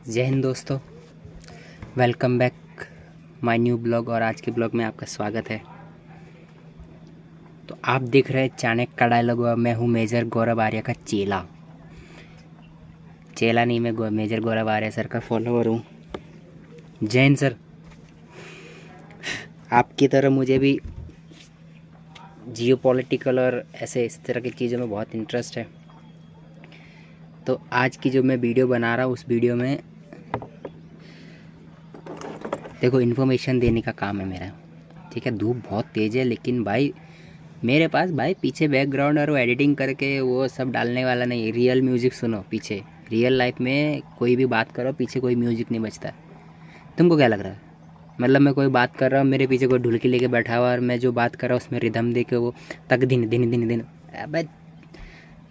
जय हिंद दोस्तों, welcome back my new blog. और आज के ब्लॉग में आपका स्वागत है। तो आप देख रहे हैं चाणक्य का डायलॉग। मैं हूँ मेजर गौरव आर्य का चेला नहीं, मैं मेजर गौरव आर्य सर का फॉलोअर हूँ। जय हिंद सर। आपकी तरह मुझे भी जियो पॉलिटिकल और ऐसे इस तरह की चीज़ों में बहुत इंटरेस्ट है। तो आज की जो मैं वीडियो बना रहा हूँ उस वीडियो में देखो इन्फॉर्मेशन देने का काम है मेरा। ठीक है, धूप बहुत तेज़ है लेकिन भाई मेरे पास भाई पीछे बैकग्राउंड और वो एडिटिंग करके वो सब डालने वाला नहीं। रियल म्यूज़िक सुनो पीछे। रियल लाइफ में कोई भी बात करो पीछे कोई म्यूज़िक नहीं बजता। तुमको क्या लग रहा है? मतलब मैं कोई बात कर रहा हूँ, मेरे पीछे कोई ढुलकी लेके बैठा हुआ और मैं जो बात कर रहा हूँ उसमें रिदम दे के वो तक दिन दिन दिन दिन। अबे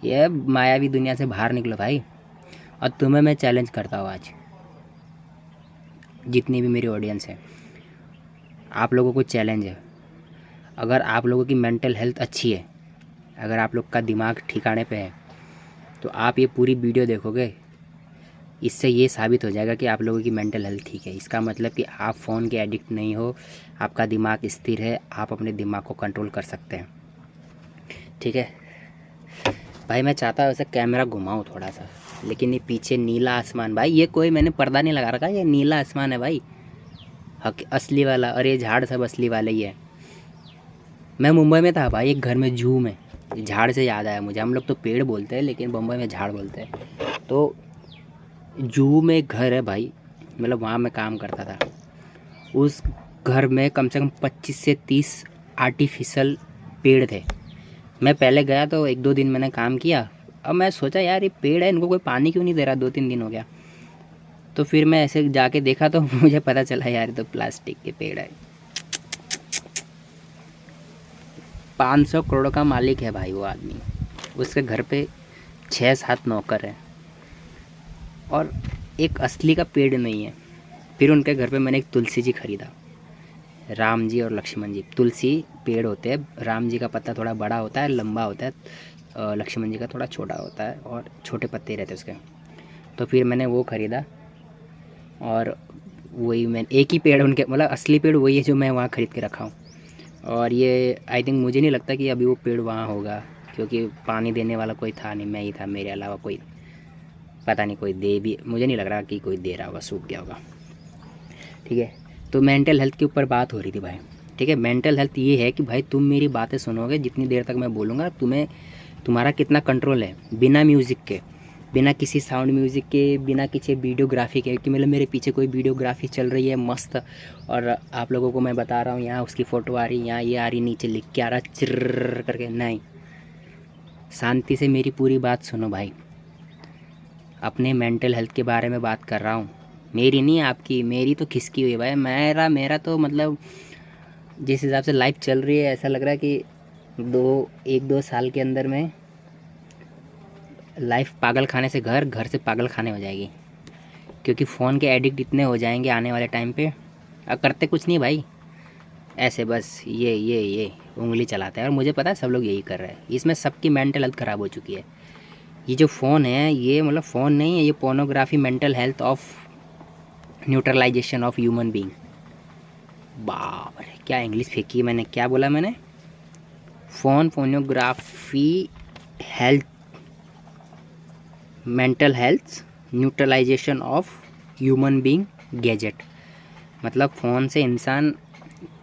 ये मायावी दुनिया से बाहर निकलो भाई। और तुम्हें मैं चैलेंज करता हूँ आज, जितनी भी मेरी ऑडियंस है, आप लोगों को चैलेंज है। अगर आप लोगों की मेंटल हेल्थ अच्छी है, अगर आप लोग का दिमाग ठिकाने पे है, तो आप ये पूरी वीडियो देखोगे, इससे ये साबित हो जाएगा कि आप लोगों की मेंटल हेल्थ ठीक है। इसका मतलब कि आप फ़ोन के एडिक्ट नहीं हो, आपका दिमाग स्थिर है, आप अपने दिमाग को कंट्रोल कर सकते हैं। ठीक है भाई, मैं चाहता हूँ वैसे कैमरा घुमाऊँ थोड़ा सा, लेकिन ये पीछे नीला आसमान भाई, ये कोई मैंने पर्दा नहीं लगा रखा, ये नीला आसमान है भाई, असली वाला। और ये झाड़ सब असली वाले ही है। मैं मुंबई में था भाई, एक घर में जू में, झाड़ से याद आया मुझे। हम लोग तो पेड़ बोलते हैं लेकिन बम्बई में झाड़ बोलते हैं। तो जू में एक घर है भाई, मतलब वहाँ मैं काम करता था। उस घर में कम से कम 25 से 30 आर्टिफिशियल पेड़ थे। मैं पहले गया तो 1-2 दिन मैंने काम किया। अब मैं सोचा यार ये पेड़ है, इनको कोई पानी क्यों नहीं दे रहा, 2-3 दिन हो गया। तो फिर मैं ऐसे जाके देखा तो मुझे पता चला यार ये तो प्लास्टिक के पेड़ है। 500 करोड़ का मालिक है भाई वो आदमी। उसके घर पे 6-7 नौकर हैं और एक असली का पेड़ नहीं है। फिर उनके घर पे मैंने एक तुलसी जी खरीदा, राम जी और लक्ष्मण जी। तुलसी पेड़ होते हैं, राम जी का पत्ता थोड़ा बड़ा होता है, लंबा होता है, लक्ष्मण जी का थोड़ा छोटा होता है और छोटे पत्ते रहते हैं उसके। तो फिर मैंने वो ख़रीदा और वही मैं एक ही पेड़ उनके, मतलब असली पेड़ वही है जो मैं वहाँ ख़रीद के रखा हूँ। और ये आई थिंक मुझे नहीं लगता कि अभी वो पेड़ वहाँ होगा, क्योंकि पानी देने वाला कोई था नहीं, मैं ही था, मेरे अलावा कोई पता नहीं कोई दे भी, मुझे नहीं लग रहा कि कोई दे रहा होगा, सूख गया होगा। ठीक है, तो मेंटल हेल्थ के ऊपर बात हो रही थी भाई। ठीक है, मेंटल हेल्थ ये है कि भाई तुम मेरी बातें सुनोगे, जितनी देर तक मैं बोलूँगा तुम्हें, तुम्हारा कितना कंट्रोल है बिना म्यूज़िक के, बिना किसी साउंड म्यूज़िक के, बिना किसी वीडियोग्राफी के, कि मतलब मेरे पीछे कोई वीडियोग्राफी चल रही है मस्त और आप लोगों को मैं बता रहा हूँ यहाँ उसकी फ़ोटो आ रही, यहाँ ये आ रही, नीचे लिख के आ रहा चिर्र करके, नहीं। शांति से मेरी पूरी बात सुनो भाई। अपने मेंटल हेल्थ के बारे में बात कर रहा हूँ, मेरी नहीं आपकी, मेरी तो खिसकी हुई है भाई। मेरा तो मतलब जिस हिसाब से लाइफ चल रही है ऐसा लग रहा है कि 1-2 साल के अंदर में लाइफ पागल खाने से घर, घर से पागल खाने हो जाएगी। क्योंकि फ़ोन के एडिक्ट इतने हो जाएंगे आने वाले टाइम पे। अब करते कुछ नहीं भाई, ऐसे बस ये उंगली चलाते हैं। और मुझे पता है सब लोग यही कर रहे हैं, इसमें सबकी मेंटल हेल्थ ख़राब हो चुकी है। ये जो फ़ोन है ये मतलब फ़ोन नहीं है, ये pornography mental health of neutralisation of human being. बाप रे क्या इंग्लिश फेंकी मैंने, क्या बोला मैंने? Phone pornography health, mental health, neutralisation of human being gadget. मतलब फ़ोन से इंसान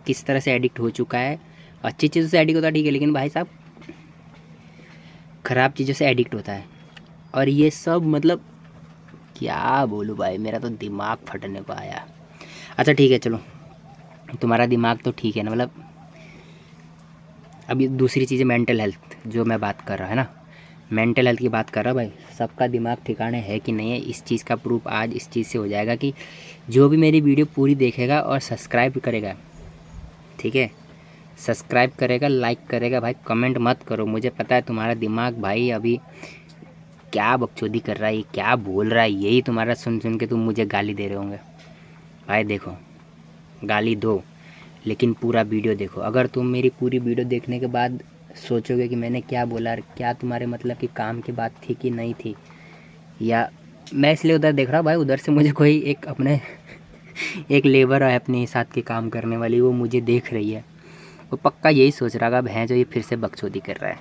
किस तरह से एडिक्ट हो चुका है। अच्छी चीज़ों से एडिक्ट होता है ठीक है, लेकिन भाई साहब ख़राब चीज़ों से एडिक्ट होता है। और ये सब मतलब क्या बोलूँ भाई, मेरा तो दिमाग फटने को आया। अच्छा ठीक है चलो, तुम्हारा दिमाग तो ठीक है ना, मतलब अभी दूसरी चीज़ है मेंटल हेल्थ जो मैं बात कर रहा है ना, मेंटल हेल्थ की बात कर रहा भाई। सबका दिमाग ठिकाने है कि नहीं है, इस चीज़ का प्रूफ आज इस चीज़ से हो जाएगा कि जो भी मेरी वीडियो पूरी देखेगा और सब्सक्राइब करेगा, ठीक है, सब्सक्राइब करेगा, लाइक करेगा भाई, कमेंट मत करो। मुझे पता है तुम्हारा दिमाग भाई अभी क्या बकचोदी कर रहा है, क्या बोल रहा है, यही तुम्हारा सुन सुन के तुम मुझे गाली दे रहे होंगे। भाई देखो, गाली दो लेकिन पूरा वीडियो देखो। अगर तुम मेरी पूरी वीडियो देखने के बाद सोचोगे कि मैंने क्या बोला, क्या तुम्हारे मतलब कि काम की बात थी कि नहीं थी, या मैं इसलिए उधर देख रहा हूँ भाई, उधर से मुझे कोई एक अपने एक लेबर है अपने साथ के काम करने वाली, वो मुझे देख रही है। वो पक्का यही सोच रहा था, भैं जो ये फिर से बकचोदी कर रहा है।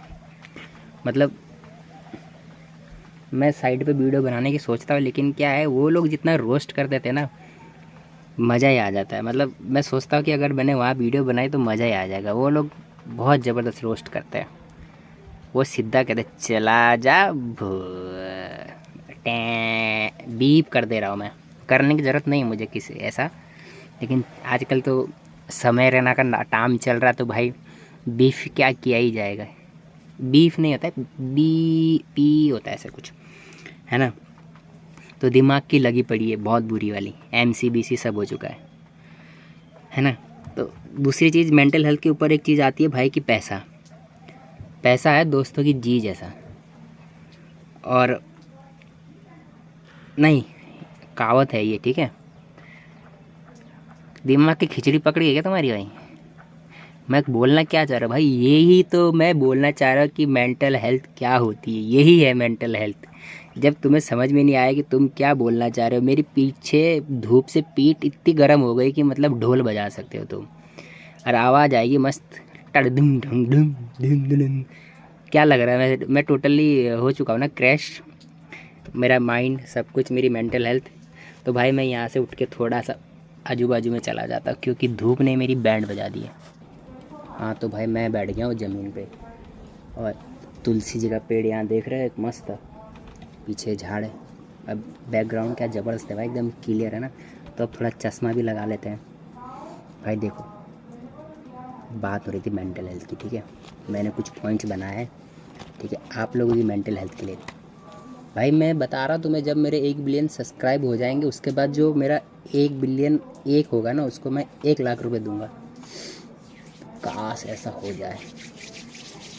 मतलब मैं साइड पे वीडियो बनाने की सोचता हूँ, लेकिन क्या है, वो लोग जितना रोस्ट कर देते हैं ना, मज़ा ही आ जाता है। मतलब मैं सोचता हूँ कि अगर मैंने वहाँ वीडियो बनाई तो मज़ा ही आ जाएगा। वो लोग बहुत ज़बरदस्त रोस्ट करते हैं। वो सीधा कहते चला जा बीप कर दे रहा हूँ मैं। करने की ज़रूरत नहीं है मुझे किसी ऐसा, लेकिन आजकल तो समय रहना का टाइम चल रहा, तो भाई बीफ क्या किया ही जाएगा। बीफ नहीं होता है, बी पी होता है ऐसा कुछ, है ना। तो दिमाग की लगी पड़ी है बहुत बुरी वाली, MCBC सब हो चुका है ना। तो दूसरी चीज़ मेंटल हेल्थ के ऊपर एक चीज़ आती है भाई कि पैसा। पैसा है दोस्तों की जी जैसा। और नहीं, कहावत है ये, ठीक है। दिमाग की खिचड़ी पकड़ी है क्या तुम्हारी भाई? मैं बोलना क्या चाह रहा हूँ भाई, यही तो मैं बोलना चाह रहा हूँ कि मेंटल हेल्थ क्या होती है। यही है मेंटल हेल्थ। जब तुम्हें समझ में नहीं आया कि तुम क्या बोलना चाह रहे हो, मेरी पीछे धूप से पीठ इतनी गर्म हो गई कि मतलब ढोल बजा सकते हो तुम, और आवाज़ आएगी मस्त टड़डुम ढुम ढुम ढुम ढुम। क्या लग रहा है, मैं टोटली हो चुका हूँ ना क्रैश, मेरा माइंड सब कुछ, मेरी मेंटल हेल्थ। तो भाई मैं यहाँ से उठ के थोड़ा सा आजू बाजू में चला जाता, क्योंकि धूप ने मेरी बैंड बजा दी है। हाँ तो भाई मैं बैठ गया हूँ ज़मीन पे, और तुलसी जी का पेड़ यहाँ देख रहे हैं, एक मस्त पीछे झाड़ है। अब बैकग्राउंड क्या ज़बरदस्त है भाई, एकदम क्लियर है ना। तो अब थोड़ा चश्मा भी लगा लेते हैं। भाई देखो, बात हो रही थी मेंटल हेल्थ की, ठीक है। मैंने कुछ पॉइंट्स बनाए हैं, ठीक है, आप लोगों की मेंटल हेल्थ के लिए। भाई मैं बता रहा तुम्हें, जब मेरे 1 बिलियन सब्सक्राइब हो जाएंगे, उसके बाद जो मेरा 1 बिलियन एक होगा ना, उसको मैं 1 लाख रुपए दूंगा। काश ऐसा हो जाए,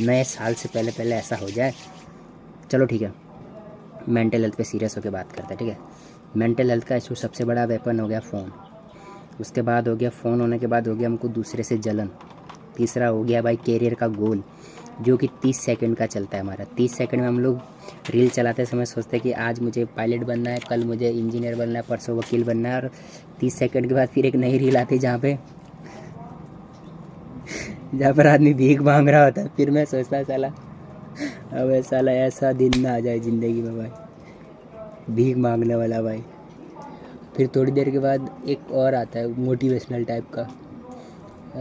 नए साल से पहले पहले ऐसा हो जाए। चलो ठीक है, मेंटल हेल्थ पे सीरियस होकर बात करते हैं, ठीक है। मेंटल हेल्थ का इशू सबसे बड़ा वेपन हो गया फ़ोन। उसके बाद हो गया फ़ोन होने के बाद हो गया हमको दूसरे से जलन। तीसरा हो गया भाई कैरियर का गोल, जो कि 30 सेकंड का चलता है हमारा। 30 सेकंड में हम लोग रील चलाते समय सोचते हैं कि आज मुझे पायलट बनना है, कल मुझे इंजीनियर बनना है, परसों वकील बनना है, और 30 सेकंड के बाद फिर एक नई रील आती है जहाँ पर आदमी भीख मांग रहा होता है। फिर मैं सोचता साला अब साला ऐसा दिन ना आ जाए ज़िंदगी में भाई, भीख मांगने वाला भाई। फिर थोड़ी देर के बाद एक और आता है मोटिवेशनल टाइप का,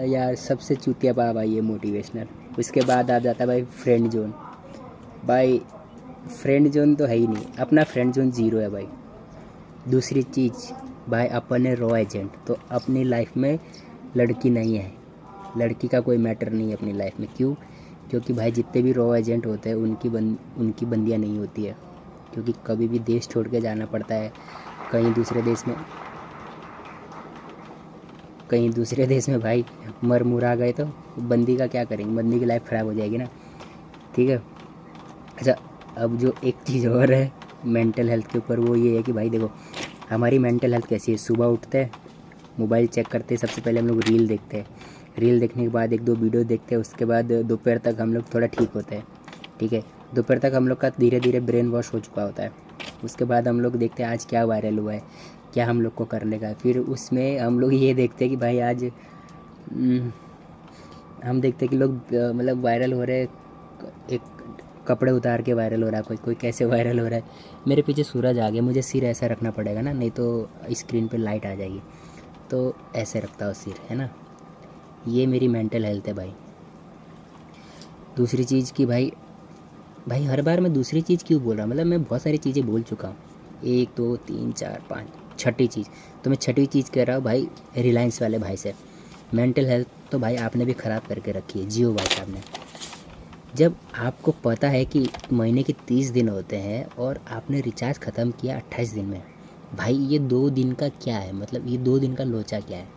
यार सबसे चूतिया पा भाई ये मोटिवेशनल। उसके बाद आ जाता है भाई फ्रेंड जोन। भाई फ्रेंड जोन तो है ही नहीं, अपना फ्रेंड जोन ज़ीरो है भाई। दूसरी चीज़ भाई, अपन है रॉ एजेंट, तो अपनी लाइफ में लड़की नहीं है, लड़की का कोई मैटर नहीं है अपनी लाइफ में। क्यों? क्योंकि भाई जितने भी रॉ एजेंट होते हैं उनकी बंदियाँ नहीं होती है, क्योंकि कभी भी देश छोड़ के जाना पड़ता है कहीं दूसरे देश में भाई मर मुरा गए तो बंदी का क्या करेंगे, बंदी की लाइफ ख़राब हो जाएगी ना, ठीक है। अच्छा, अब जो एक चीज़ और है मेंटल हेल्थ के ऊपर, वो ये है कि भाई देखो हमारी मेंटल हेल्थ कैसी है। सुबह उठते हैं, मोबाइल चेक करते हैं, सबसे पहले हम लोग रील देखते हैं। रील देखने के बाद 1-2 वीडियो देखते हैं, उसके बाद दोपहर तक हम लोग थोड़ा ठीक होते हैं, ठीक है। दोपहर तक हम लोग का धीरे धीरे ब्रेन वॉश हो चुका होता है। उसके बाद हम लोग देखते हैं आज क्या वायरल हुआ है, क्या हम लोग को करने का है। फिर उसमें हम लोग ये देखते हैं कि भाई आज हम देखते हैं कि लोग मतलब वायरल हो रहे हैं, एक कपड़े उतार के वायरल हो रहा है, कोई कैसे वायरल हो रहा है। मेरे पीछे सूरज आ गया, मुझे सिर ऐसा रखना पड़ेगा ना, नहीं तो स्क्रीन पे लाइट आ जाएगी, तो ऐसे रखता हूँ सिर, है ना। ये मेरी मेंटल हेल्थ है भाई। दूसरी चीज़ की भाई हर बार मैं दूसरी चीज़ क्यों बोल रहा हूँ, मतलब मैं बहुत सारी चीज़ें बोल चुका हूँ, 1 2 3 4 5, छठी चीज़। तो मैं छठी चीज़ कह रहा हूँ भाई, रिलायंस वाले भाई से। मेंटल हेल्थ तो भाई आपने भी ख़राब करके रखी है, जियो भाई साहब ने। जब आपको पता है कि महीने के 30 दिन होते हैं और आपने रिचार्ज ख़त्म किया 28 दिन में, भाई ये 2 दिन का क्या है, मतलब ये 2 दिन का लोचा क्या है।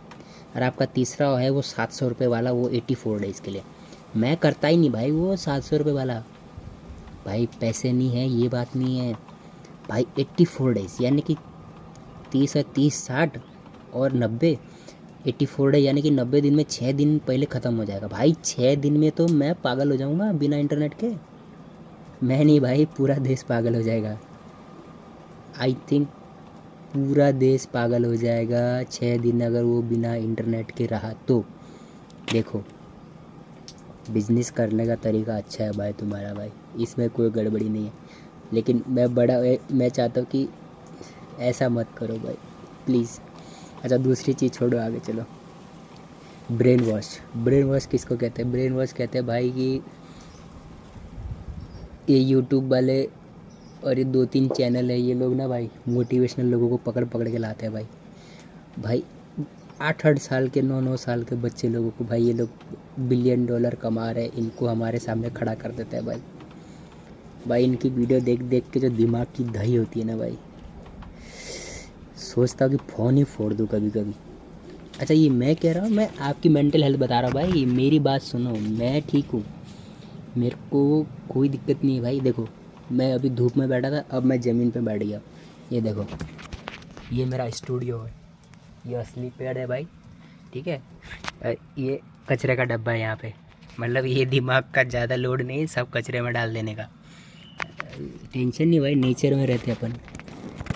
और आपका तीसरा है वो 700 रुपये वाला, वो 84 डेज़ के लिए। मैं करता ही नहीं भाई वो 700 रुपये वाला, भाई पैसे नहीं है ये बात नहीं है भाई। 84 डेज़ यानी कि 30 और 30 60 और 90, 84 डे यानी कि 90 दिन में 6 दिन पहले ख़त्म हो जाएगा भाई। 6 दिन में तो मैं पागल हो जाऊँगा बिना इंटरनेट के। मैं नहीं भाई, पूरा देश पागल हो जाएगा। आई थिंक पूरा देश पागल हो जाएगा 6 दिन अगर वो बिना इंटरनेट के रहा तो। देखो, बिजनेस करने का तरीका अच्छा है भाई तुम्हारा भाई, इसमें कोई गड़बड़ी नहीं है, लेकिन मैं चाहता हूँ कि ऐसा मत करो भाई, प्लीज़। अच्छा, दूसरी चीज़ छोड़ो, आगे चलो। ब्रेन वॉश किसको कहते हैं? ब्रेन वॉश कहते हैं भाई कि ये यूट्यूब वाले और ये 2-3 चैनल है, ये लोग ना भाई मोटिवेशनल लोगों को पकड़ पकड़ के लाते हैं भाई। भाई 8-8 साल के 9-9 साल के बच्चे लोगों को भाई ये लोग $1 बिलियन कमा रहे हैं, इनको हमारे सामने खड़ा कर देते हैं भाई। भाई इनकी वीडियो देख देख के जो दिमाग की दही होती है ना भाई, सोचता हूँ कि फ़ोन ही फोड़ दूँ कभी कभी। अच्छा, ये मैं कह रहा हूँ, मैं आपकी मेंटल हेल्थ बता रहा हूँ भाई, मेरी बात सुनो, मैं ठीक हूँ, मेरे को कोई दिक्कत नहीं है भाई। देखो, मैं अभी धूप में बैठा था, अब मैं ज़मीन पे बैठ गया। ये देखो, ये मेरा स्टूडियो है, ये असली पेड़ है भाई, ठीक है। ये कचरे का डब्बा है यहाँ पे, मतलब ये दिमाग का ज़्यादा लोड नहीं, सब कचरे में डाल देने का टेंशन नहीं भाई, नेचर में रहते अपन,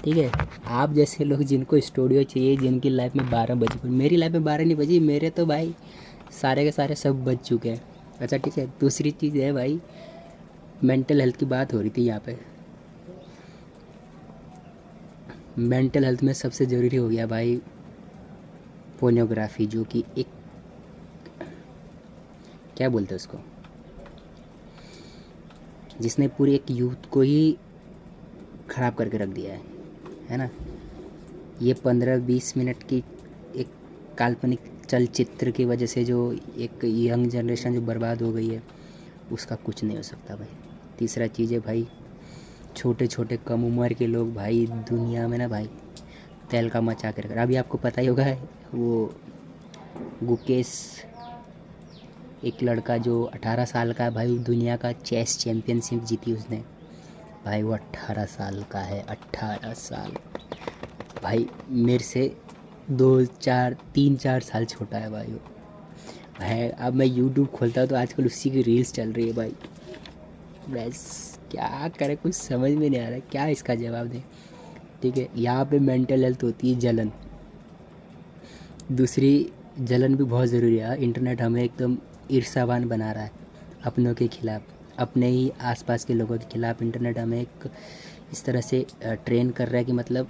ठीक है। आप जैसे लोग जिनको स्टूडियो चाहिए, जिनकी लाइफ में 12 बज गई, मेरी लाइफ में 12 नहीं बजी, मेरे तो भाई सारे के सारे सब बज चुके हैं। अच्छा ठीक है, दूसरी चीज़ है भाई, मेंटल हेल्थ की बात हो रही थी यहाँ पे। मेंटल हेल्थ में सबसे ज़रूरी हो गया भाई पोर्नोग्राफी, जो कि एक, क्या बोलते हैं उसको, जिसने पूरी एक यूथ को ही ख़राब करके रख दिया है ना। ये 15-20 मिनट की एक काल्पनिक चलचित्र की वजह से जो एक यंग जनरेशन जो बर्बाद हो गई है, उसका कुछ नहीं हो सकता भाई। तीसरा चीज़ है भाई, छोटे छोटे कम उम्र के लोग भाई दुनिया में ना भाई तेल का मचा के रख। अभी आपको पता ही होगा, वो गुकेश, एक लड़का जो 18 साल का है भाई, दुनिया का चेस चैम्पियनशिप जीती उसने भाई, वो 18 साल का है, 18 साल भाई, मेरे से 2-4-3-4 साल छोटा है भाई वो भाई। अब मैं यूट्यूब खोलता हूँ तो आजकल उसी की रील्स चल रही है भाई। बस क्या करे, कुछ समझ में नहीं आ रहा क्या इसका जवाब दें, ठीक है। यहाँ पे मेंटल हेल्थ होती है जलन, दूसरी जलन भी बहुत ज़रूरी है। इंटरनेट हमें एकदम ईर्ष्यावान बना रहा है अपनों के खिलाफ़, अपने ही आसपास के लोगों के खिलाफ़। इंटरनेट हमें एक इस तरह से ट्रेन कर रहा है कि मतलब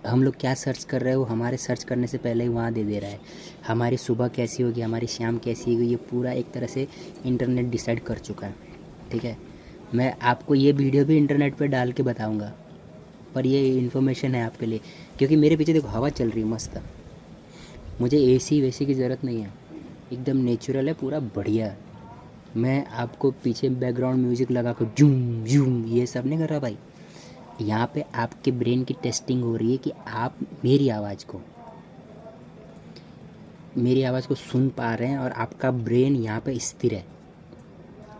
हम लोग क्या सर्च कर रहे हो, हमारे सर्च करने से पहले ही वहाँ दे दे रहा है। हमारी सुबह कैसी होगी, हमारी शाम कैसी होगी, ये पूरा एक तरह से इंटरनेट डिसाइड कर चुका है, ठीक है। मैं आपको ये वीडियो भी इंटरनेट पे डाल के बताऊंगा, पर ये इन्फॉर्मेशन है आपके लिए, क्योंकि मेरे पीछे देखो हवा चल रही है मस्त, मुझे एसी वेसी की ज़रूरत नहीं है, एकदम नेचुरल है, पूरा बढ़िया। मैं आपको पीछे बैकग्राउंड म्यूज़िक लगा कर जूम जूम ये सब नहीं कर रहा भाई। यहाँ पे आपके ब्रेन की टेस्टिंग हो रही है कि आप मेरी आवाज़ को सुन पा रहे हैं, और आपका ब्रेन यहाँ पे स्थिर है,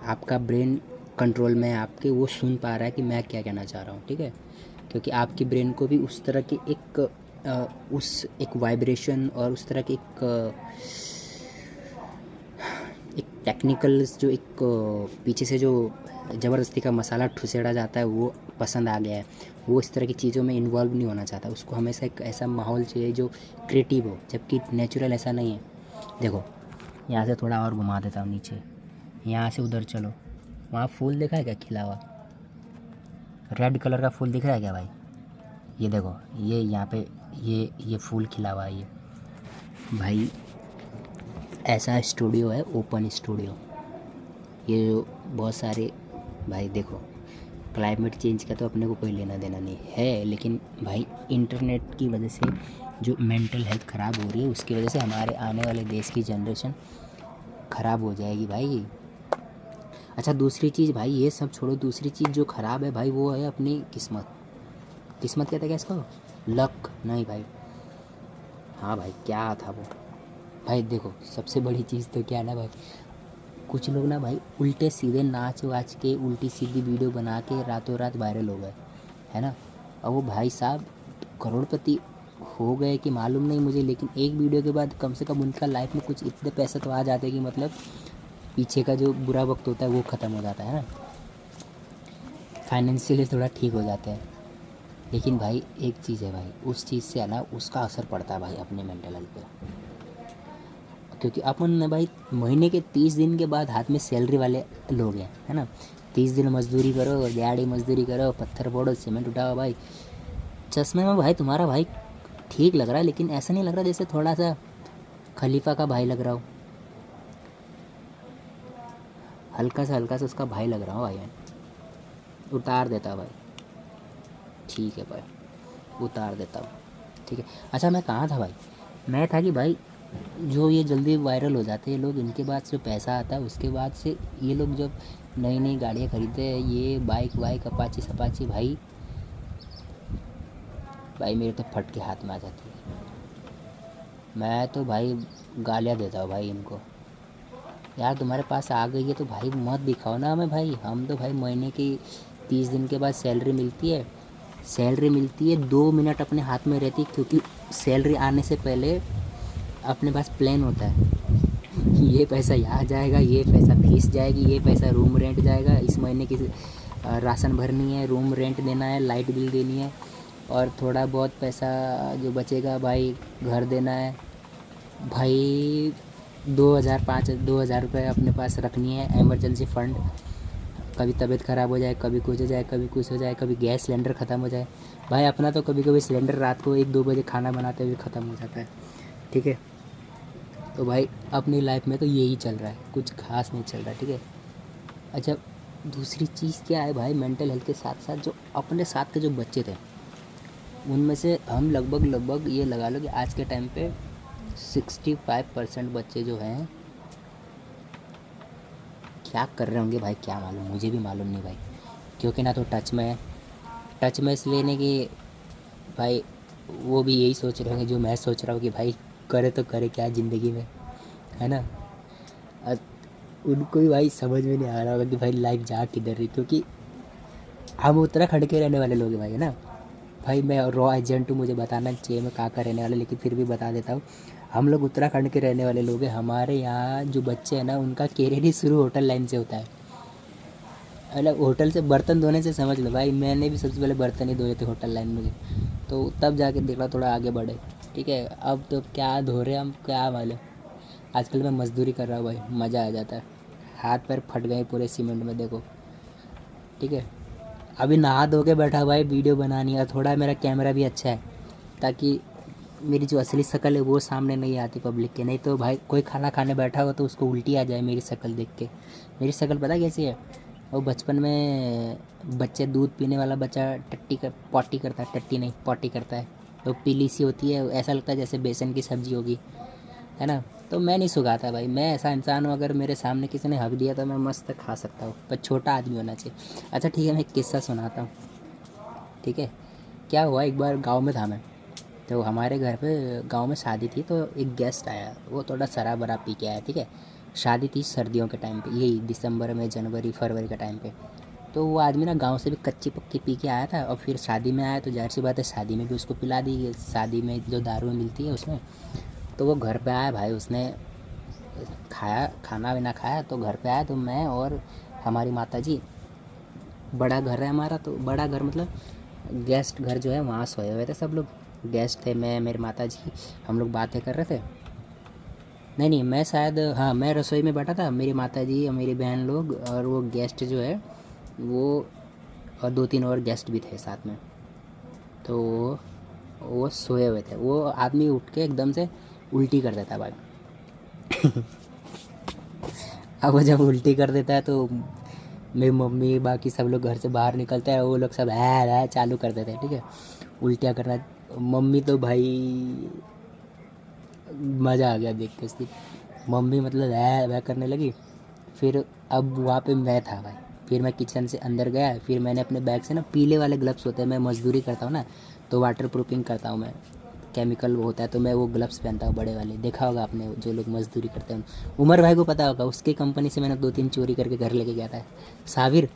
आपका ब्रेन कंट्रोल में है आपके, वो सुन पा रहा है कि मैं क्या कहना चाह रहा हूँ, ठीक है। क्योंकि आपके ब्रेन को भी उस तरह की एक वाइब्रेशन और उस तरह की एक टेक्निकल जो एक पीछे से जो ज़बरदस्ती का मसाला ठुसेड़ा जाता है वो पसंद आ गया है। वो इस तरह की चीज़ों में इन्वॉल्व नहीं होना चाहता, उसको हमेशा एक ऐसा माहौल चाहिए जो क्रिएटिव हो, जबकि नेचुरल ऐसा नहीं है। देखो, यहाँ से थोड़ा और घुमा देता हूँ नीचे, यहाँ से उधर चलो, वहाँ फूल देखा है क्या खिला हुआ, रेड कलर का फूल दिख रहा है क्या भाई? ये देखो, ये यहाँ पे ये फूल खिला हुआ है ये भाई। ऐसा स्टूडियो है, ओपन स्टूडियो, ये जो बहुत सारे भाई देखो, क्लाइमेट चेंज का तो अपने को कोई लेना देना नहीं है, लेकिन भाई इंटरनेट की वजह से जो मेंटल हेल्थ ख़राब हो रही है, उसकी वजह से हमारे आने वाले देश की जनरेशन ख़राब हो जाएगी भाई। अच्छा, दूसरी चीज़ भाई, ये सब छोड़ो, दूसरी चीज़ जो ख़राब है भाई वो है अपनी किस्मत। किस्मत कहते हैं क्या इसको? लक नहीं भाई, हाँ भाई क्या था वो भाई। देखो, सबसे बड़ी चीज़ तो क्या है ना भाई, कुछ लोग ना भाई उल्टे सीधे नाच वाच के उल्टी सीधी वीडियो बना के रातों रात वायरल हो गए, है ना। और वो भाई साहब करोड़पति हो गए कि मालूम नहीं मुझे, लेकिन एक वीडियो के बाद कम से कम उनका लाइफ में कुछ इतने पैसे तो आ जाते हैं कि मतलब पीछे का जो बुरा वक्त होता है वो ख़त्म हो जाता है ना, फाइनेंशियली थोड़ा ठीक हो जाता है। लेकिन भाई एक चीज़ है भाई, उस चीज़ से है ना उसका असर पड़ता है भाई अपने मेंटल हेल्थ पे। क्योंकि अपन ने भाई महीने के 30 दिन के बाद हाथ में सैलरी वाले लोग हैं, है ना। 30 दिन मजदूरी करो, दिहाड़ी मजदूरी करो, पत्थर फोड़ो, सीमेंट उठाओ भाई। चश्मे में भाई तुम्हारा भाई ठीक लग रहा है, लेकिन ऐसा नहीं लग रहा जैसे थोड़ा सा खलीफा का भाई लग रहा हो, हल्का सा उसका भाई लग रहा हो भाई। उतार देता भाई, ठीक है भाई, उतार देता हूँ, ठीक है। अच्छा मैं कहाँ था भाई, मैं था कि भाई जो ये जल्दी वायरल हो जाते हैं लोग, इनके बाद से पैसा आता है, उसके बाद से ये लोग जब नई नई गाड़ियाँ खरीदते हैं, ये बाइक वाइक अपाची सपाची, भाई भाई मेरे तो फट के हाथ में आ जाती है। मैं तो भाई गालियाँ देता हूँ भाई इनको, यार तुम्हारे पास आ गई है तो भाई मत दिखाओ ना हमें भाई। हम तो भाई महीने की 30 दिन के बाद सैलरी मिलती है, सैलरी मिलती है 2 मिनट अपने हाथ में रहती है, क्योंकि सैलरी आने से पहले अपने पास प्लान होता है कि ये पैसा यहाँ जाएगा, ये पैसा फीस जाएगी, ये पैसा रूम रेंट जाएगा, इस महीने की राशन भरनी है, रूम रेंट देना है, लाइट बिल देनी है, और थोड़ा बहुत पैसा जो बचेगा भाई घर देना है भाई। 2,000 रुपये अपने पास रखनी है एमरजेंसी फ़ंड। कभी तबीयत ख़राब हो जाए, कभी कुछ हो जाए, कभी कुछ हो जाए, कभी गैस सिलेंडर ख़त्म हो जाए भाई। अपना तो कभी कभी सिलेंडर रात को 1-2 बजे खाना बनाते हुए ख़त्म हो जाता है, ठीक है। तो भाई अपनी लाइफ में तो यही चल रहा है, कुछ खास नहीं चल रहा है, ठीक है। अच्छा दूसरी चीज़ क्या है भाई, मेंटल हेल्थ के साथ साथ जो अपने साथ के जो बच्चे थे, उनमें से हम लगभग ये लगा लो कि आज के टाइम पे 65% बच्चे जो हैं क्या कर रहे होंगे भाई, क्या मालूम, मुझे भी मालूम नहीं भाई। क्योंकि ना तो टच में इसलिए नहीं कि भाई वो भी यही सोच रहे होंगे जो मैं सोच रहा हूँ कि भाई करे तो करे क्या ज़िंदगी में, है ना। उनको भी भाई समझ में नहीं आ रहा होगा कि भाई लाइफ जा किधर रही, क्योंकि हम उत्तराखंड के रहने वाले लोग हैं भाई, है ना। भाई मैं रॉ एजेंट हूँ, मुझे बताना चाहिए मैं कहाँ का रहने वाला, लेकिन फिर भी बता देता हूँ। हम लोग उत्तराखंड के रहने वाले लोग हैं। हमारे यहाँ जो बच्चे हैं ना, उनका कैरियर ही शुरू होटल लाइन से होता है। मतलब होटल से बर्तन धोने से समझ लो भाई, मैंने भी सबसे पहले बर्तन ही धोए थे होटल लाइन में, तो तब जाके देखा थोड़ा आगे बढ़े, ठीक है। अब तो क्या धो रहे हम क्या मालूम। आजकल मैं मजदूरी कर रहा हूँ भाई, मज़ा आ जाता है। हाथ पैर फट गए पूरे सीमेंट में, देखो, ठीक है। अभी नहा धो के बैठा भाई, वीडियो बनानी है। थोड़ा मेरा कैमरा भी अच्छा है, ताकि मेरी जो असली शक्ल है वो सामने नहीं आती पब्लिक के। नहीं तो भाई कोई खाना खाने बैठा हो तो उसको उल्टी आ जाए मेरी शक्ल देख के। मेरी शक्ल पता कैसी है, वो बचपन में बच्चे दूध पीने वाला बच्चा टट्टी कर पॉटी करता है, टट्टी नहीं पॉटी करता है, तो पीली सी होती है, ऐसा लगता है जैसे बेसन की सब्ज़ी होगी, है ना। तो मैं नहीं सुखाता भाई, मैं ऐसा इंसान हूँ, अगर मेरे सामने किसी ने हक दिया तो मैं मस्त खा सकता हूँ, पर छोटा आदमी होना चाहिए। अच्छा ठीक है, मैं एक किस्सा सुनाता हूँ, ठीक है। क्या हुआ, एक बार गांव में था मैं, तो हमारे घर पे गांव में शादी थी, तो एक गेस्ट आया, वो थोड़ा शराब वराब पी के आया, ठीक है। शादी थी सर्दियों के टाइम पे, यही दिसंबर में, जनवरी फरवरी के टाइम पे। तो वो आदमी ना गांव से भी कच्ची पक्की पी के आया था, और फिर शादी में आया, तो जाहिर सी बात है शादी में भी उसको पिला दी, शादी में जो दारू मिलती है उसमें। तो वो घर पे आया भाई, उसने खाया, खाना वाना खाया, तो घर पे आया, तो मैं और हमारी माता जी, बड़ा घर है हमारा, तो बड़ा घर मतलब गेस्ट घर जो है वहाँ सोए हुए थे सब लोग। गेस्ट थे, मैं, मेरी माता जी, हम लोग बातें कर रहे थे। नहीं मैं शायद, हाँ मैं रसोई में बैठा था, मेरी माता जी और मेरी बहन लोग, और वो गेस्ट जो है वो, और 2-3 और गेस्ट भी थे साथ में। तो वो सोए हुए थे। वो आदमी उठ के एकदम से उल्टी कर देता है भाई। अब वो जब उल्टी कर देता है तो मेरी मम्मी बाकी सब लोग घर से बाहर निकलते हैं, वो लोग सब है चालू कर देते हैं, ठीक है, उल्टियाँ करना। मम्मी तो भाई मज़ा आ गया देख के उसकी, मम्मी मतलब है वह करने लगी। फिर अब वहाँ पे मैं था भाई, फिर मैं किचन से अंदर गया, फिर मैंने अपने बैग से ना पीले वाले ग्लव्स होते हैं, मैं मजदूरी करता हूँ ना, तो वाटर प्रूफिंग करता हूँ मैं, केमिकल वो होता है, तो मैं वो ग्लव्स पहनता हूँ बड़े वाले, देखा होगा आपने जो लोग मजदूरी करते हैं। उमर भाई को पता होगा, उसकी कंपनी से मैंने 2-3 चोरी करके घर लेके गया था। साबिर,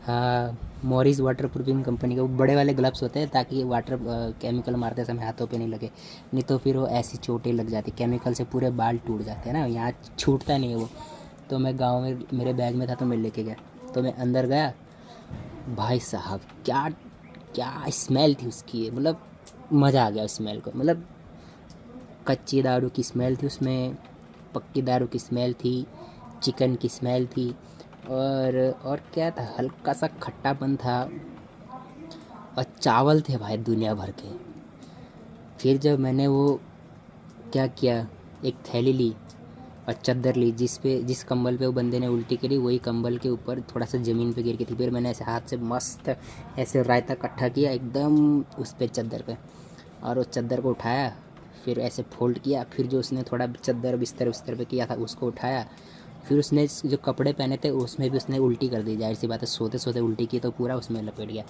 हाँ, मॉरिस वाटर प्रूफिंग कंपनी के वो बड़े वाले ग्लव्स होते हैं, ताकि वाटर केमिकल मारते समय हाथों पे नहीं लगे, नहीं तो फिर वो ऐसी चोटें लग जाती, केमिकल से पूरे बाल टूट जाते हैं ना, यहाँ छूटता नहीं है वो। तो मैं गांव में मेरे बैग में था, तो मैं लेके गया, तो मैं अंदर गया भाई साहब, क्या क्या स्मेल थी उसकी, मतलब मज़ा आ गया उस स्मेल को। मतलब कच्ची दारू की स्मेल थी उसमें, पक्की दारू की स्मेल थी, चिकन की स्मेल थी, और क्या था, हल्का सा खट्टापन था, और चावल थे भाई दुनिया भर के। फिर जब मैंने वो क्या किया, एक थैली ली और चादर ली, जिस कंबल पे वो बंदे ने उल्टी करी वही कंबल के ऊपर थोड़ा सा ज़मीन पे गिर के थी। फिर मैंने ऐसे हाथ से मस्त ऐसे रायता इकट्ठा किया एकदम उस पे चादर पे, और उस चादर को उठाया, फिर ऐसे फोल्ड किया, फिर जो उसने थोड़ा चादर बिस्तर बिस्तर पे किया था उसको उठाया, फिर उसने जो कपड़े पहने थे उसमें भी उसने उल्टी कर दी। जाहिर सी बात है, सोते सोते उल्टी की तो पूरा उसमें लपेट गया।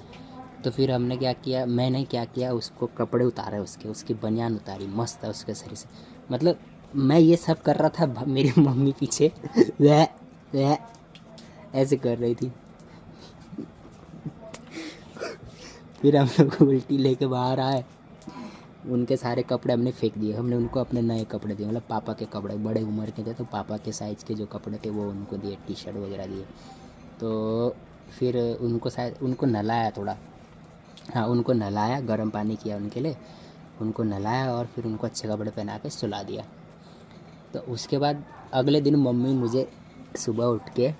तो फिर हमने क्या किया, मैंने क्या किया, उसको कपड़े उतारे, उसकी बनियान उतारी, मस्त था उसके शरीर से। मतलब मैं ये सब कर रहा था, मेरी मम्मी पीछे वह वह ऐसे कर रही थी। फिर हम लोग उल्टी लेके बाहर आए, उनके सारे कपड़े हमने फेंक दिए, हमने उनको अपने नए कपड़े दिए, मतलब पापा के कपड़े, बड़े उम्र के थे तो पापा के साइज़ के जो कपड़े थे वो उनको दिए, टी शर्ट वगैरह दिए। तो फिर उनको शायद उनको नहलाया थोड़ा, हाँ उनको नहलाया, गर्म पानी किया उनके लिए, उनको नहलाया और फिर उनको अच्छे कपड़े पहना के सुला दिया। तो उसके बाद अगले दिन मम्मी मुझे सुबह उठ के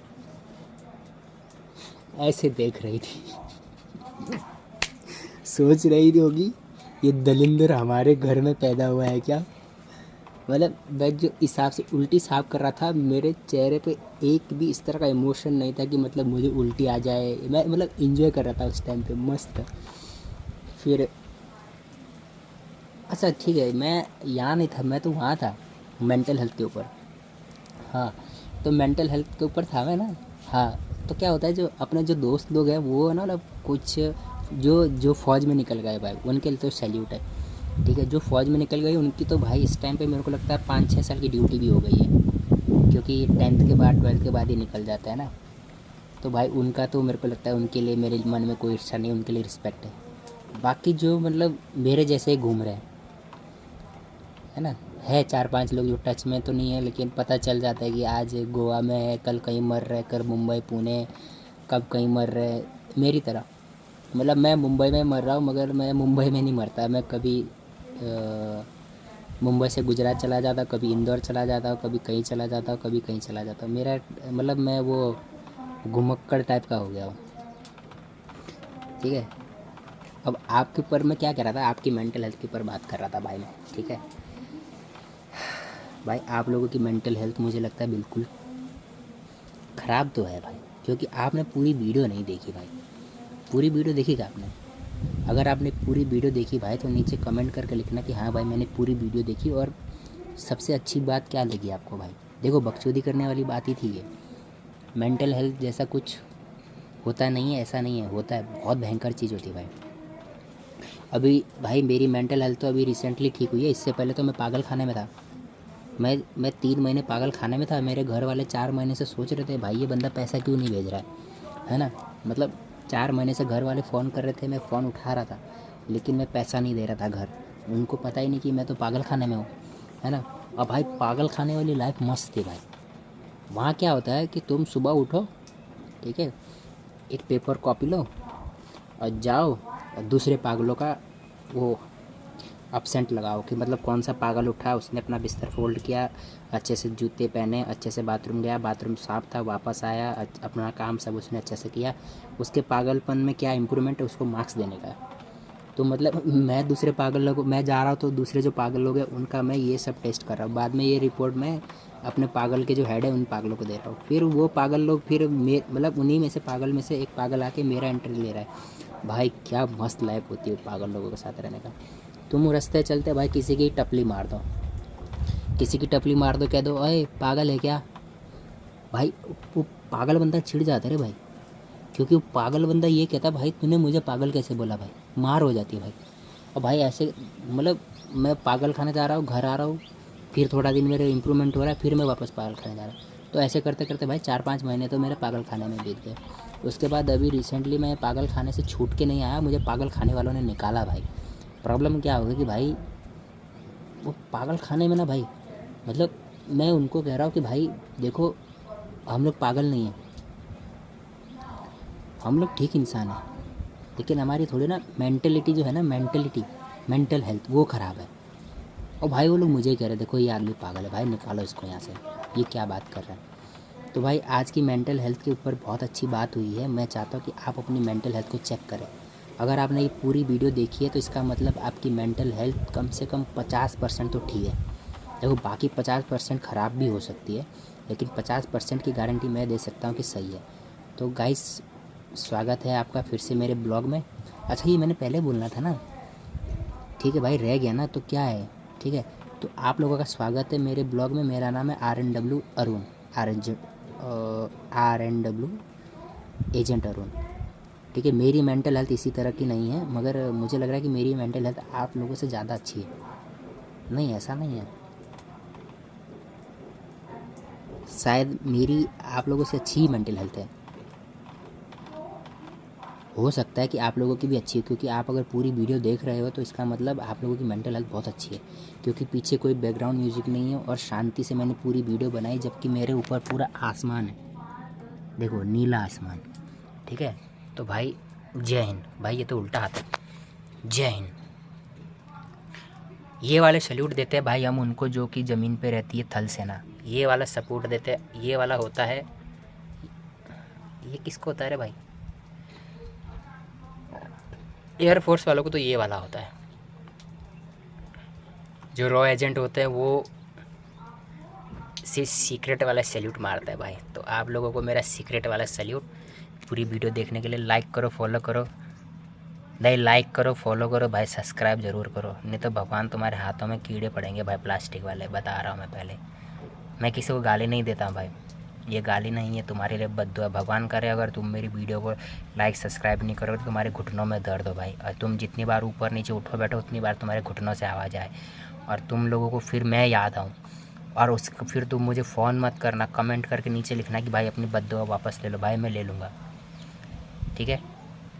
ऐसे देख रही थी, सोच रही थी होगी ये दलिंदर हमारे घर में पैदा हुआ है क्या। मतलब मैं जो हिसाब से उल्टी साफ कर रहा था, मेरे चेहरे पे एक भी इस तरह का इमोशन नहीं था कि मतलब मुझे उल्टी आ जाए। मैं मतलब इंजॉय कर रहा था उस टाइम पे, मस्त। फिर अच्छा ठीक है, मैं यहाँ नहीं था, मैं तो वहाँ था मेंटल हेल्थ के ऊपर। हाँ, तो मेंटल हेल्थ के ऊपर था मैं ना। हाँ, तो क्या होता है, जो अपने जो दोस्त लोग हैं वो है ना, मतलब कुछ जो जो फ़ौज में निकल गए भाई, उनके लिए तो सैल्यूट है। ठीक है, जो फ़ौज में निकल गई उनकी तो भाई इस टाइम पे मेरे को लगता है 5-6 साल की ड्यूटी भी हो गई है, क्योंकि 10th के बाद 12th के बाद ही निकल जाता है ना। तो भाई उनका तो मेरे को लगता है, उनके लिए मेरे मन में कोई ईर्ष्या नहीं, उनके लिए रिस्पेक्ट है। बाकी जो मतलब मेरे जैसे ही घूम रहे हैं, है ना, है 4-5 लोग जो टच में तो नहीं है, लेकिन पता चल जाता है कि आज गोवा में है, कल कहीं मर रहे, कल मुंबई पुणे, कब कहीं मर रहे, मेरी तरह। मतलब मैं मुंबई में मर रहा हूँ, मगर मैं मुंबई में नहीं मरता, मैं कभी मुंबई से गुजरात चला जाता, कभी इंदौर चला जाता, कभी कहीं चला जाता, कभी कहीं चला जाता। मेरा मतलब मैं वो घुमक्कड़ टाइप का हो गया हूँ। ठीक है, अब आपके ऊपर मैं क्या कर रहा था, आपकी मेंटल हेल्थ के ऊपर बात कर रहा था भाई मैं। ठीक है भाई, आप लोगों की मेंटल हेल्थ मुझे लगता है बिल्कुल ख़राब तो है भाई, क्योंकि आपने पूरी वीडियो नहीं देखी भाई। पूरी वीडियो देखी क्या आपने? अगर आपने पूरी वीडियो देखी भाई तो नीचे कमेंट करके लिखना कि हाँ भाई मैंने पूरी वीडियो देखी, और सबसे अच्छी बात क्या लगी आपको भाई। देखो, बकचोदी करने वाली बात ही थी ये। मेंटल हेल्थ जैसा कुछ होता नहीं है, ऐसा नहीं है, होता है, बहुत भयंकर चीज़ होती है भाई। अभी भाई मेरी मेंटल हेल्थ तो अभी रिसेंटली ठीक हुई है, इससे पहले तो मैं पागल खाने में था। मैं 3 महीने पागल खाने में था। मेरे घर वाले 4 महीने से सोच रहे थे भाई ये बंदा पैसा क्यों नहीं भेज रहा है ना। मतलब 4 महीने से घर वाले फ़ोन कर रहे थे, मैं फ़ोन उठा रहा था, लेकिन मैं पैसा नहीं दे रहा था घर। उनको पता ही नहीं कि मैं तो पागल खाने में हूँ, है ना। और भाई पागल खाने वाली लाइफ मस्त थी भाई। वहाँ क्या होता है कि तुम सुबह उठो, ठीक है, एक पेपर कॉपी लो और जाओ, और दूसरे पागलों का वो अपसेंट लगाओ कि मतलब कौन सा पागल उठा, उसने अपना बिस्तर फोल्ड किया, अच्छे से जूते पहने, अच्छे से बाथरूम गया, बाथरूम साफ़ था, वापस आया, अपना काम सब उसने अच्छे से किया, उसके पागलपन में क्या इम्प्रूवमेंट है उसको मार्क्स देने का। तो मतलब मैं दूसरे पागल लोगों, मैं जा रहा हूँ तो दूसरे जो पागल लोग हैं उनका मैं ये सब टेस्ट कर रहा हूँ, बाद में ये रिपोर्ट मैं अपने पागल के जो हेड है उन पागलों को दे रहा हूँ। फिर वो पागल लोग फिर मतलब उन्हीं में से पागल में से एक पागल आके मेरा एंट्री ले रहा है। भाई क्या मस्त लाइफ होती है पागल लोगों के साथ रहने का। तुम रास्ते चलते भाई किसी की टपली मार दो, किसी की टपली मार दो, कह दो अरे पागल है क्या, भाई वो पागल बंदा चिढ़ जाता है रे भाई, क्योंकि वो पागल बंदा ये कहता भाई तूने मुझे पागल कैसे बोला, भाई मार हो जाती है भाई। और भाई ऐसे मतलब मैं पागल खाने जा रहा हूँ, घर आ रहा हूँ, फिर थोड़ा दिन मेरे इम्प्रूवमेंट हो रहा है, फिर मैं वापस पागल खाने जा रहा हूँ। तो ऐसे करते करते भाई 4-5 महीने तो मेरे पागल खाने में बीत गए। उसके बाद अभी रिसेंटली मैं पागल खाने से छूट के नहीं आया, मुझे पागल खाने वालों ने निकाला भाई। प्रॉब्लम क्या होगी कि भाई वो पागल खाने में ना भाई, मतलब मैं उनको कह रहा हूँ कि भाई देखो, हम लोग पागल नहीं हैं, हम लोग ठीक इंसान हैं, लेकिन हमारी थोड़ी ना मेंटलिटी जो है ना, मेंटल हेल्थ वो ख़राब है। और भाई वो लोग मुझे ही कह रहे देखो ये आदमी पागल है भाई, निकालो इसको यहाँ से, ये क्या बात कर रहा है। तो भाई आज की मेंटल हेल्थ के ऊपर बहुत अच्छी बात हुई है। मैं चाहता हूँ कि आप अपनी मेंटल हेल्थ को चेक करें। अगर आपने ये पूरी वीडियो देखी है तो इसका मतलब आपकी मेंटल हेल्थ कम से कम 50% तो ठीक है। देखो बाकी 50% ख़राब भी हो सकती है, लेकिन 50% की गारंटी मैं दे सकता हूँ कि सही है। तो गाइस स्वागत है आपका फिर से मेरे ब्लॉग में। अच्छा ये मैंने पहले बोलना था ना, ठीक है भाई, रह गया ना तो क्या है, ठीक है। तो आप लोगों का स्वागत है मेरे ब्लॉग में। मेरा नाम है RNW Arun, RNW agent Arun, ठीक है। मेरी मेंटल हेल्थ इसी तरह की नहीं है, मगर मुझे लग रहा है कि मेरी मेंटल हेल्थ आप लोगों से ज़्यादा अच्छी है। नहीं, ऐसा नहीं है, शायद मेरी आप लोगों से अच्छी ही मेंटल हेल्थ है। हो सकता है कि आप लोगों की भी अच्छी है, क्योंकि आप अगर पूरी वीडियो देख रहे हो तो इसका मतलब आप लोगों की मेंटल हेल्थ बहुत अच्छी है, क्योंकि पीछे कोई बैकग्राउंड म्यूज़िक नहीं है और शांति से मैंने पूरी वीडियो बनाई, जबकि मेरे ऊपर पूरा आसमान है, देखो नीला आसमान, ठीक है। तो भाई जय हिंद। भाई ये तो उल्टा हाथ है, जय हिंद। ये वाले सल्यूट देते हैं भाई हम उनको जो कि ज़मीन पे रहती है थल सेना, ये वाला सपोर्ट देते हैं। ये वाला होता है, ये किसको होता है रे भाई, एयरफोर्स वालों को तो ये वाला होता है। जो रॉ एजेंट होते हैं वो सिर्फ सीक्रेट वाला सैल्यूट मारता है भाई। तो आप लोगों को मेरा सीक्रेट वाला सैल्यूट। पूरी वीडियो देखने के लिए लाइक करो, फॉलो करो, नहीं लाइक करो, फॉलो करो भाई, सब्सक्राइब ज़रूर करो, नहीं तो भगवान तुम्हारे हाथों में कीड़े पड़ेंगे भाई, प्लास्टिक वाले, बता रहा हूँ मैं पहले। मैं किसी को गाली नहीं देता भाई, ये गाली नहीं है, तुम्हारे लिए बद्दुआ। भगवान करे अगर तुम मेरी वीडियो को लाइक सब्सक्राइब नहीं करोगे तो तुम्हारे घुटनों में दर्द हो भाई, और तुम जितनी बार ऊपर नीचे उठो बैठो उतनी बार तुम्हारे घुटनों से आवाज़ आए और तुम लोगों को फिर मैं याद आऊँ। और उसको फिर तुम मुझे फ़ोन मत करना, कमेंट करके नीचे लिखना कि भाई अपनी बद्दुआ वापस ले लो। भाई मैं ले लूँगा, ठीक है।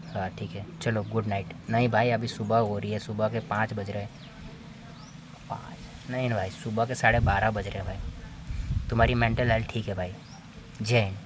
हाँ ठीक है, चलो गुड नाइट। नहीं भाई अभी सुबह हो रही है, सुबह के 5 बज रहे हैं, 5 नहीं भाई, सुबह के 12:30 बज रहे हैं भाई। तुम्हारी मेंटल हेल्थ ठीक है भाई, जय हिंद।